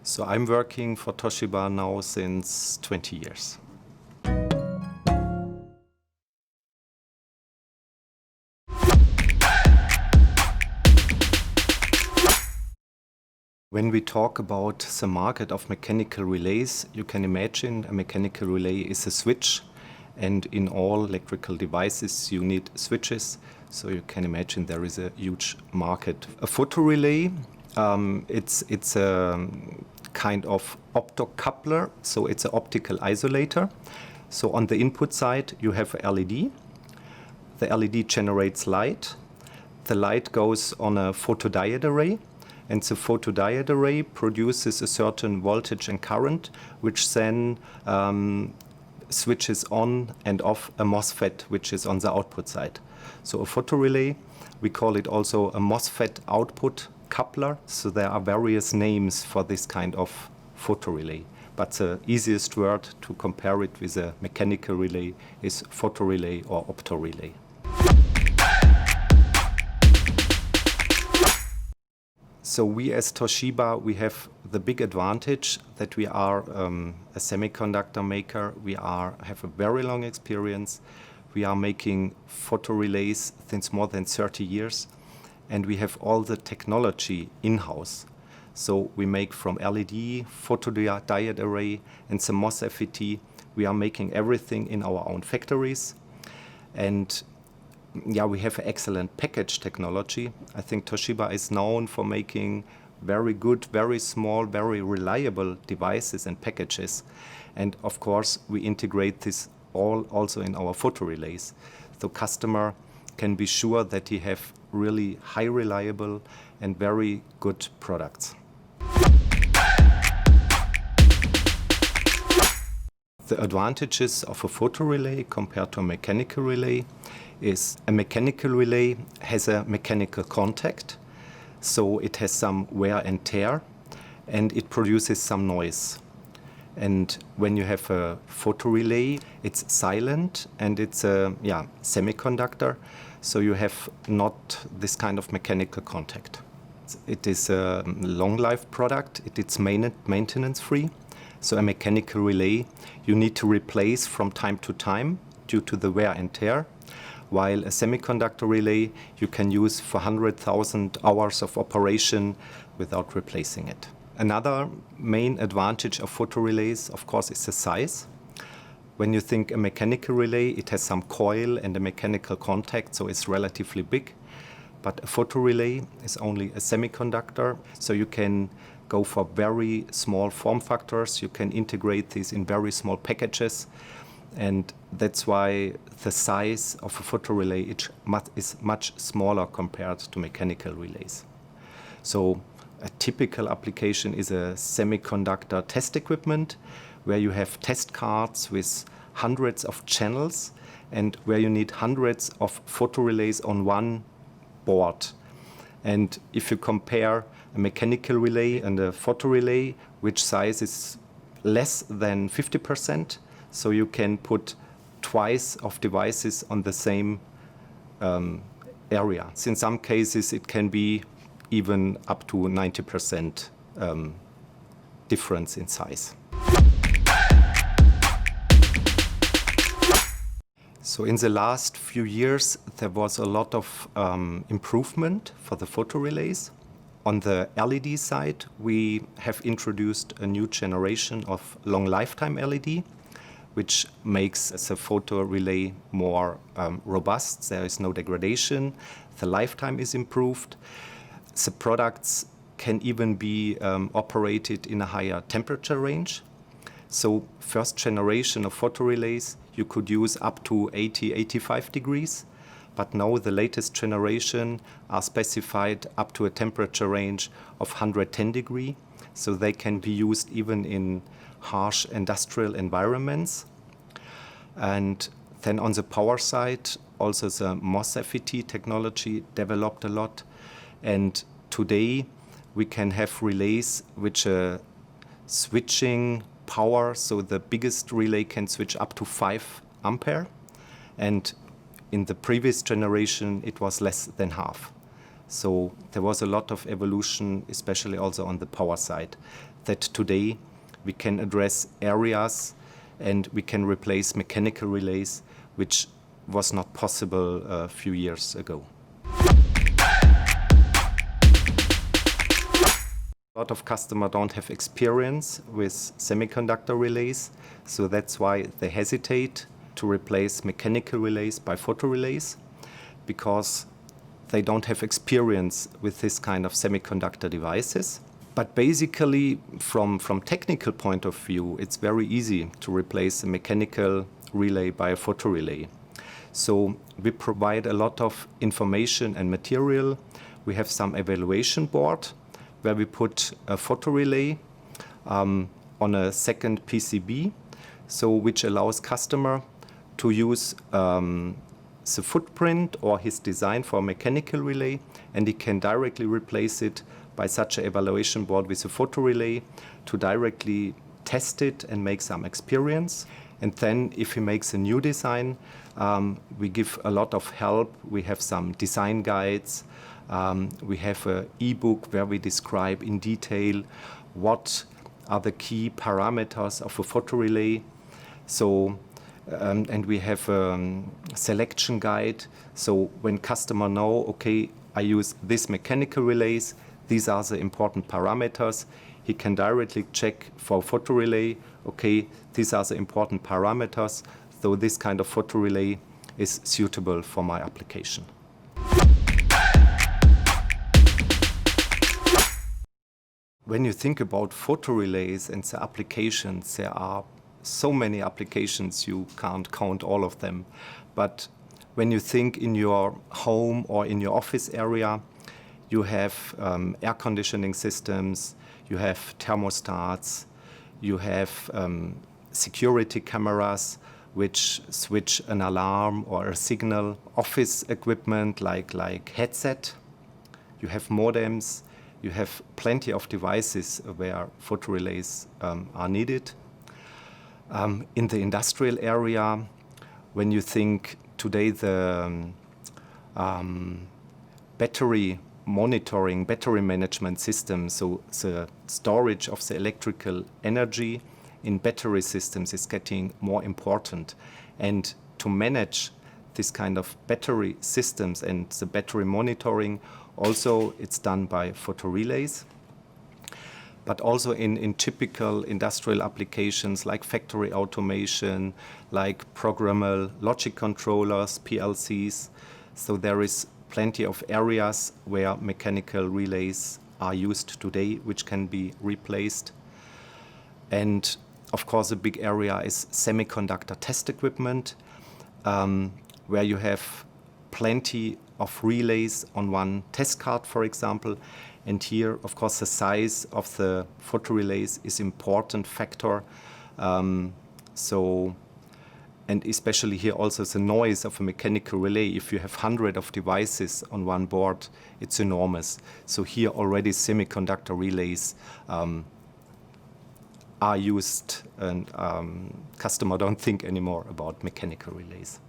So I'm working for Toshiba now since 20 years. When we talk about the market of mechanical relays, you can imagine a mechanical relay is a switch, and in all electrical devices you need switches, so you can imagine there is a huge market. A photorelay, it's a kind of optocoupler, so it's an optical isolator. So on the input side you have a LED. The LED generates light. The light goes on a photodiode array, and the photodiode array produces a certain voltage and current, which then switches on and off a MOSFET, which is on the output side. So a photorelay, we call it also a MOSFET output coupler. So there are various names for this kind of photorelay. But the easiest word to compare it with a mechanical relay is photorelay or optorelay. So we as Toshiba, we have the big advantage that we are a semiconductor maker. We have a very long experience. We are making photorelays since more than 30 years, and we have all the technology in-house. So we make from LED, photodiode array, and some MOSFET. We are making everything in our own factories. And yeah, we have excellent package technology. I think Toshiba is known for making very good, very small, very reliable devices and packages. And of course, we integrate this all also in our photorelays. The customer can be sure that he have really high reliable and very good products. The advantages of a photorelay compared to a mechanical relay is a mechanical relay has a mechanical contact, so it has some wear and tear, and it produces some noise. And when you have a photorelay, it's silent and it's a semiconductor, so you have not this kind of mechanical contact. It is a long life product, it's maintenance free. So a mechanical relay you need to replace from time to time due to the wear and tear, while a semiconductor relay you can use for 100,000 hours of operation without replacing it. Another main advantage of photorelays, of course, is the size. When you think a mechanical relay, it has some coil and a mechanical contact, so it's relatively big. But a photorelay is only a semiconductor, so you can go for very small form factors. You can integrate these in very small packages. And that's why the size of a photorelay is much smaller compared to mechanical relays. So a typical application is a semiconductor test equipment, where you have test cards with hundreds of channels and where you need hundreds of photorelays on one board. And if you compare a mechanical relay and a photorelay, which size is less than 50%, so you can put twice of devices on the same area. In some cases, it can be even up to 90% difference in size. So in the last few years, there was a lot of improvement for the photorelays. On the LED side, we have introduced a new generation of long lifetime LED, which makes the photorelay more robust. There is no degradation. The lifetime is improved. The products can even be operated in a higher temperature range. So first generation of photorelays, you could use up to 80-85 degrees. But now the latest generation are specified up to a temperature range of 110 degrees. So they can be used even in harsh industrial environments. And then on the power side, also the MOSFET technology developed a lot. And today we can have relays which are switching power. So the biggest relay can switch up to 5 ampere. And in the previous generation, it was less than half. So there was a lot of evolution, especially also on the power side. that today we can address areas and we can replace mechanical relays, which was not possible a few years ago. A lot of customers don't have experience with semiconductor relays, so that's why they hesitate to replace mechanical relays by photorelays, because they don't have experience with this kind of semiconductor devices. But basically, from technical point of view, it's very easy to replace a mechanical relay by a photorelay. So we provide a lot of information and material. We have some evaluation board where we put a photorelay on a second PCB, so which allows customer to use the footprint or his design for a mechanical relay, and he can directly replace it by such an evaluation board with a photorelay to directly test it and make some experience. And then if he makes a new design, we give a lot of help. We have some design guides. We have an e-book where we describe in detail what are the key parameters of a photorelay. So, and we have a selection guide. So when customer know, okay, I use this mechanical relays, these are the important parameters, he can directly check for photorelay, okay, these are the important parameters, so this kind of photorelay is suitable for my application. When you think about photorelays and the applications, there are so many applications, you can't count all of them. But when you think in your home or in your office area, you have air conditioning systems, you have thermostats, you have security cameras which switch an alarm or a signal, office equipment like headset, you have modems, you have plenty of devices where photorelays are needed. In the industrial area, when you think today the battery monitoring, battery management system, so the storage of the electrical energy in battery systems is getting more important. And to manage this kind of battery systems and the battery monitoring, also it's done by photorelays. But also in typical industrial applications like factory automation, like programmable logic controllers, PLCs. So there is plenty of areas where mechanical relays are used today, which can be replaced. And of course, a big area is semiconductor test equipment, where you have plenty of relays on one test card, for example. And here, of course, the size of the photorelays is an important factor. And especially here also the noise of a mechanical relay. If you have hundreds of devices on one board, it's enormous. So here already semiconductor relays are used, and customer don't think anymore about mechanical relays.